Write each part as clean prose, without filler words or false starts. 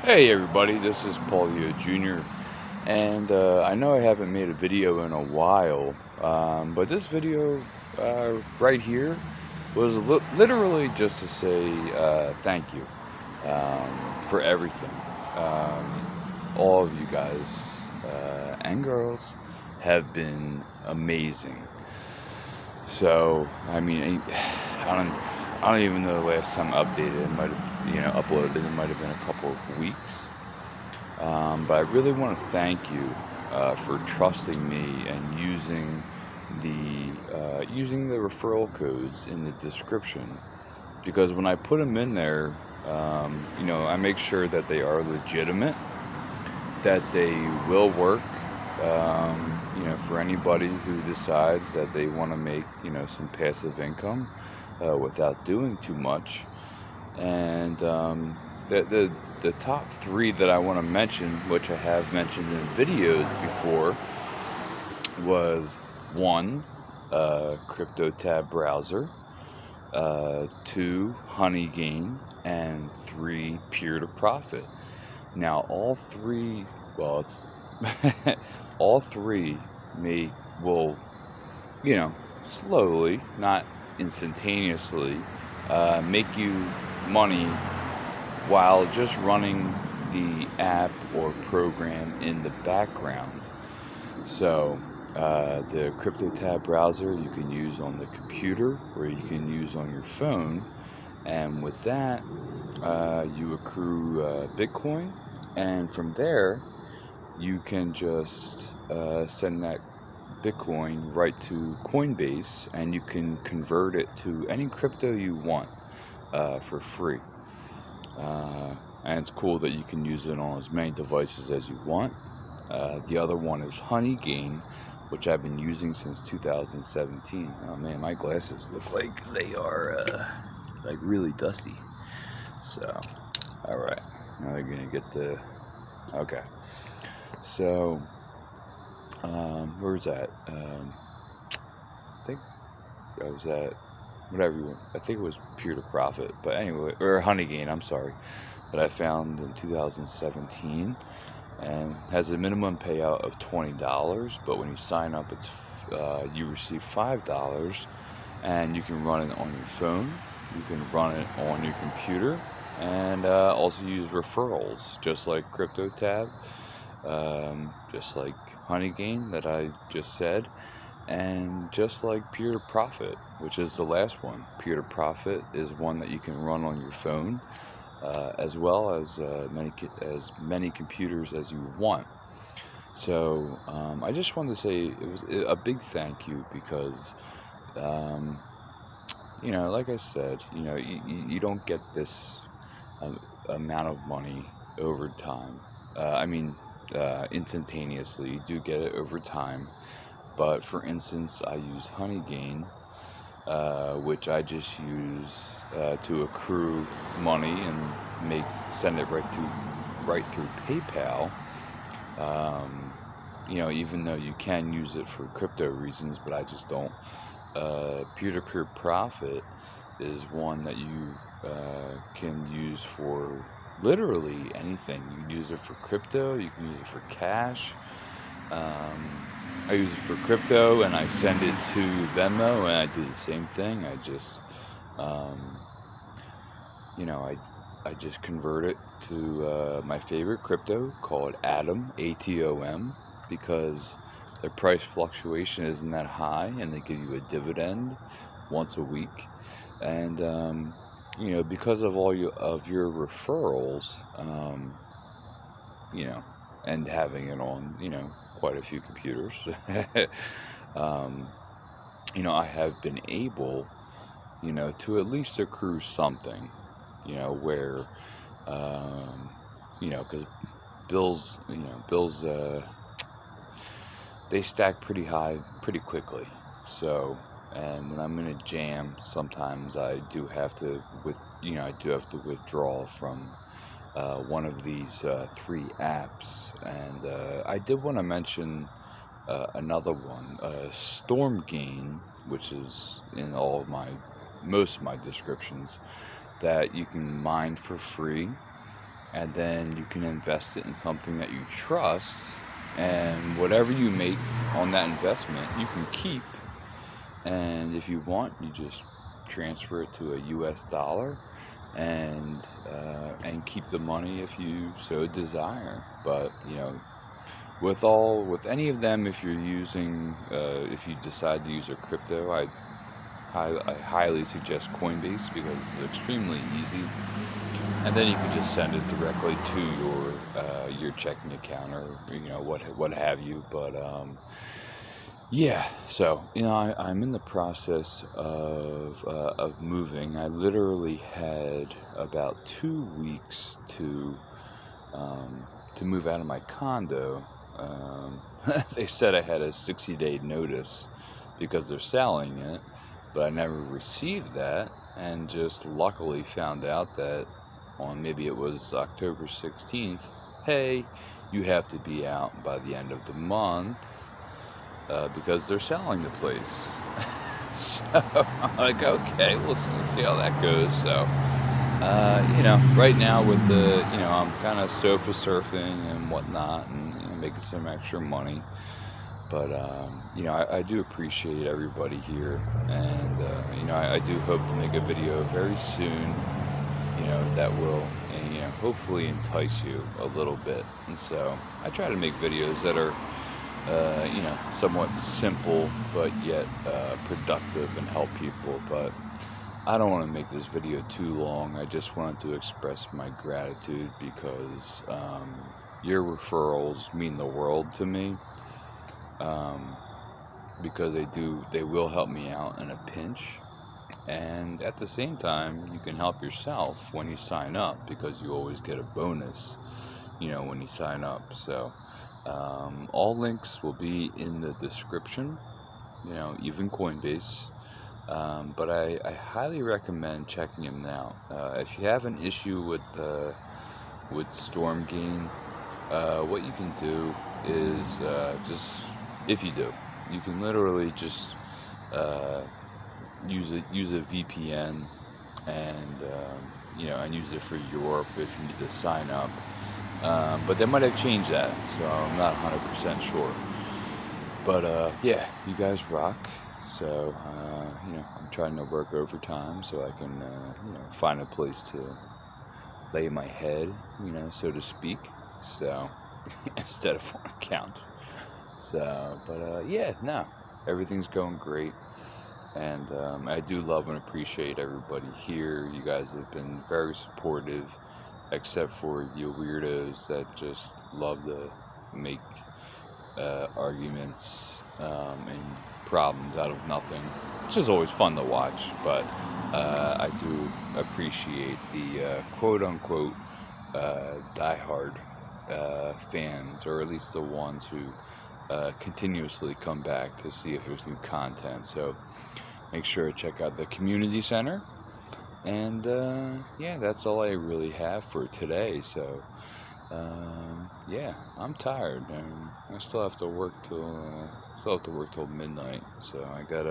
Hey everybody, this is Paulio Jr. And I know I haven't made a video in a while, but this video right here was literally just to say thank you for everything. All of you guys and girls have been amazing. So, I mean, I don't even know the last time I updated. It might have, uploaded. It might have been a couple of weeks. But I really want to thank you for trusting me and using the referral codes in the description, because when I put them in there, I make sure that they are legitimate, that they will work. For anybody who decides that they want to make some passive income without doing too much. And the top three that I want to mention, which I have mentioned in videos before, was one, CryptoTab browser, two, Honeygain, and three, Peer-to-Profit. Now, all three, well, it's all three will, slowly, not instantaneously, make you money while just running the app or program in the background. So, the CryptoTab browser you can use on the computer or you can use on your phone, and with that, you accrue Bitcoin, and from there, you can just send that Bitcoin right to Coinbase, and you can convert it to any crypto you want for free. And it's cool that you can use it on as many devices as you want. The other one is Honeygain, which I've been using since 2017. Oh man, my glasses look like they are like really dusty. So, all right, now they're gonna get the okay. So, where's that? I think I was at whatever you want. I think it was Peer-to-Profit, but anyway, or Honeygain. I'm sorry, that I found in 2017, and has a minimum payout of $20. But when you sign up, you receive $5, and you can run it on your phone. You can run it on your computer, and also use referrals, just like CryptoTab, just like Honeygain that I just said, and just like Peer-to-Profit, which is the last one. Peer-to-Profit is one that you can run on your phone, as well as many computers as you want. So I just wanted to say it was a big thank you, because like I said, you don't get this amount of money over time. Instantaneously. You do get it over time. But for instance, I use Honeygain, which I just use to accrue money and send it right through PayPal. Even though you can use it for crypto reasons, but I just don't. Peer-to-peer profit is one that you can use for literally anything. You can use it for crypto, you can use it for cash. I use it for crypto, and I send it to Venmo, and I do the same thing. I just, I just convert it to my favorite crypto called Atom, ATOM, because their price fluctuation isn't that high, and they give you a dividend once a week. And because of of your referrals, and having it on, quite a few computers, I have been able, to at least accrue something, where, because bills, they stack pretty high pretty quickly. So, and when I'm in a jam, sometimes I do have to withdraw from one of these three apps. And I did want to mention another one, Stormgain, which is in most of my descriptions, that you can mine for free. and then you can invest it in something that you trust, and whatever you make on that investment you can keep, and if you want you just transfer it to a US dollar and keep the money if you so desire. But with any of them, if you're using if you decide to use a crypto, I highly suggest Coinbase because it's extremely easy, and then you can just send it directly to your checking account or what have you. But yeah, so I'm in the process of moving. I literally had about 2 weeks to move out of my condo. They said I had a 60-day notice because they're selling it, but I never received that, and just luckily found out that on maybe it was October 16th, hey, you have to be out by the end of the month because they're selling the place. So I'm like, okay, we'll see how that goes. So, right now with I'm kind of sofa surfing and whatnot, and making some extra money. But I do appreciate everybody here, and I do hope to make a video very soon. That will, hopefully entice you a little bit. And so I try to make videos that are somewhat simple, but yet productive and help people. But I don't want to make this video too long. I just wanted to express my gratitude because your referrals mean the world to me. Because they will help me out in a pinch. And at the same time, you can help yourself when you sign up because you always get a bonus, when you sign up. So all links will be in the description, even Coinbase. But I highly recommend checking them out. If you have an issue with Stormgain, what you can do is if you do, you can literally just use a VPN and use it for Europe if you need to sign up. But they might have changed that, so I'm not 100% sure. But yeah, you guys rock. So I'm trying to work overtime so I can find a place to lay my head, so to speak. So instead of on a couch. So, but yeah, no, everything's going great. And I do love and appreciate everybody here. You guys have been very supportive, except for you weirdos that just love to make arguments and problems out of nothing, which is always fun to watch. But I do appreciate the quote-unquote diehard fans, or at least the ones who continuously come back to see if there's new content. So make sure to check out the community center. And yeah, that's all I really have for today. So yeah, I'm tired, and I still have to work till midnight. So I got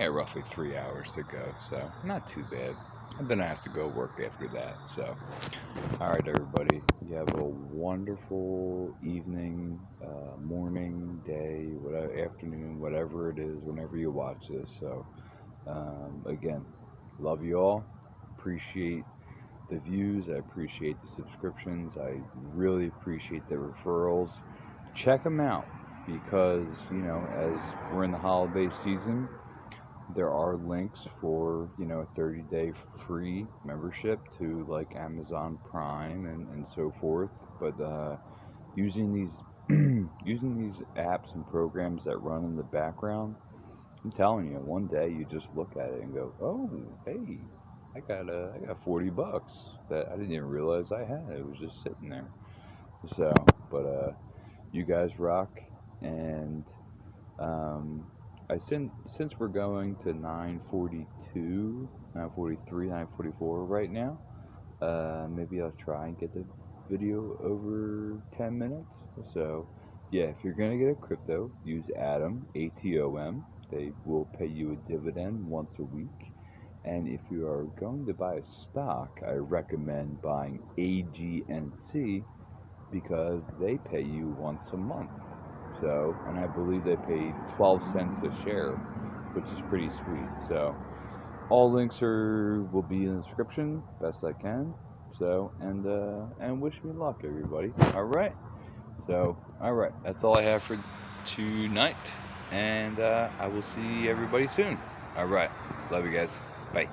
roughly 3 hours to go. So not too bad. And then I have to go work after that. So, all right, everybody, you have a wonderful evening, morning, day, whatever, afternoon, whatever it is, whenever you watch this. So, again, love you all. Appreciate the views. I appreciate the subscriptions. I really appreciate the referrals. Check them out because, as we're in the holiday season, there are links for a 30-day free membership to like Amazon Prime and so forth. But using these using these apps and programs that run in the background, I'm telling you, one day you just look at it and go, oh, hey, I got $40 that I didn't even realize I had. It was just sitting there. So, but you guys rock. And since we're going to 9:42, 9:43, 9:44 right now, maybe I'll try and get the video over 10 minutes. So, yeah, if you're gonna get a crypto, use Atom, ATOM. They will pay you a dividend once a week, And if you are going to buy a stock, I recommend buying AGNC because they pay you once a month. So, and I believe they pay 12 cents a share, which is pretty sweet. So, all links will be in the description, best I can. So, and wish me luck, everybody. All right. So, all right, that's all I have for tonight, and I will see everybody soon. All right, love you guys. Bye.